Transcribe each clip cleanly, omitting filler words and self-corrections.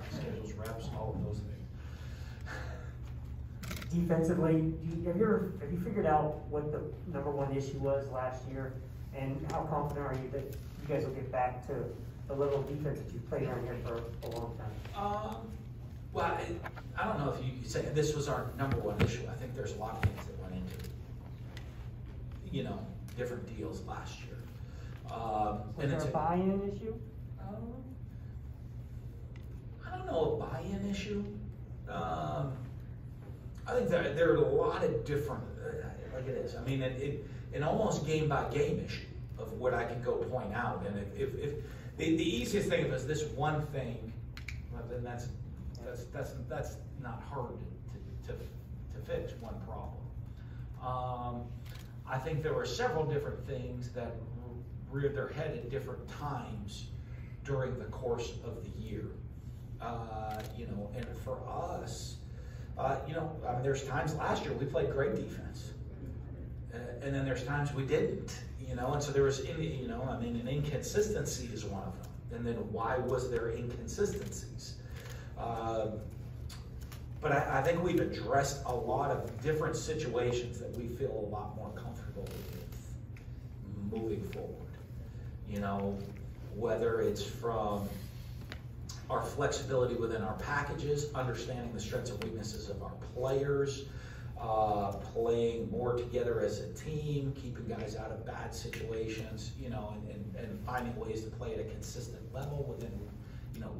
practice schedules, reps, all of those things. Defensively, have you figured out what the #1 issue was last year, and how confident are you that you guys will get back to the level of defense that you've played around here for a long time? Well, I don't know if you say this was our #1 issue. I think there's a lot of things that went into, different deals last year. Was there a buy-in issue? I don't know, a buy-in issue. I think that there are a lot of different, like it is. I mean, an almost game-by-game issue of what I can go point out. And if the easiest thing is this one thing, well, then that's not hard to fix, one problem. I think there were several different things that reared their head at different times during the course of the year. And for us, I mean, there's times last year we played great defense, and then there's times we didn't, and so there was, an inconsistency is one of them. And then why was there inconsistencies? But I think we've addressed a lot of different situations that we feel a lot more comfortable with moving forward. Whether it's from our flexibility within our packages, understanding the strengths and weaknesses of our players, playing more together as a team, keeping guys out of bad situations, and finding ways to play at a consistent level within,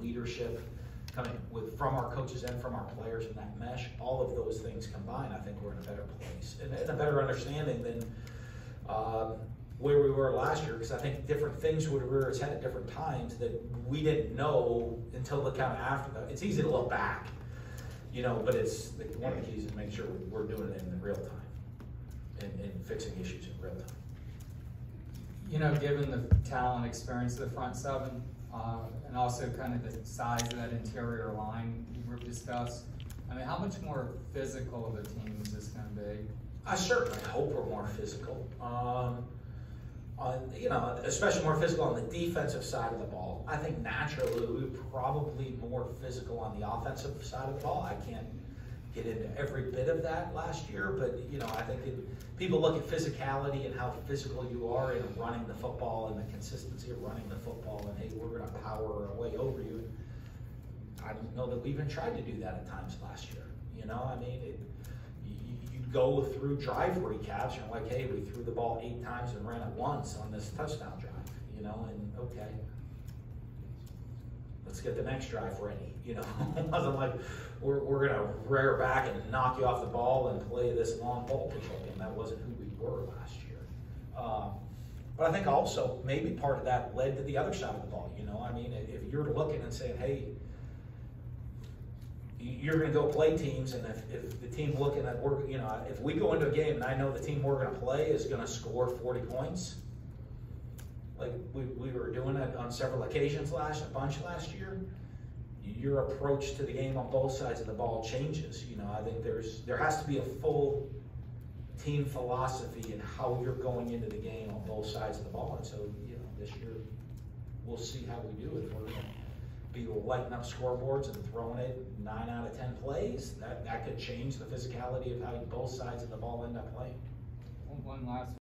leadership coming from our coaches and from our players in that mesh. All of those things combined, I think we're in a better place and a better understanding than where we were last year, because I think different things would rear its head at different times that we didn't know until the kind of after that. It's easy to look back, but it's one of the keys is make sure we're doing it in the real time and fixing issues in real time. Given the talent experience of the front seven, and also kind of the size of that interior line you discussed, I mean, how much more physical of a team is this going to be? I certainly hope we're more physical. Especially more physical on the defensive side of the ball. I think naturally we're probably more physical on the offensive side of the ball. I can't get into every bit of that last year, but I think people look at physicality and how physical you are in running the football and the consistency of running the football, and hey, we're going to power our way over you. I don't know that we even tried to do that at times last year. I mean, you go through drive recaps, you're like, hey, we threw the ball 8 times and ran it once on this touchdown drive, and okay, let's get the next drive ready. It wasn't like we're gonna rear back and knock you off the ball and play this long ball control game. That wasn't who we were last year. But I think also maybe part of that led to the other side of the ball. I mean, if you're looking and saying, hey, you're going to go play teams, and if the team looking at, if we go into a game and I know the team we're going to play is going to score 40 points, like we were doing it on several occasions last year, your approach to the game on both sides of the ball changes. I think there has to be a full team philosophy in how you're going into the game on both sides of the ball. And so, this year we'll see how we do it. We're going to be lighting up scoreboards and throwing it 9 out of 10 plays. That could change the physicality of how both sides of the ball end up playing. One last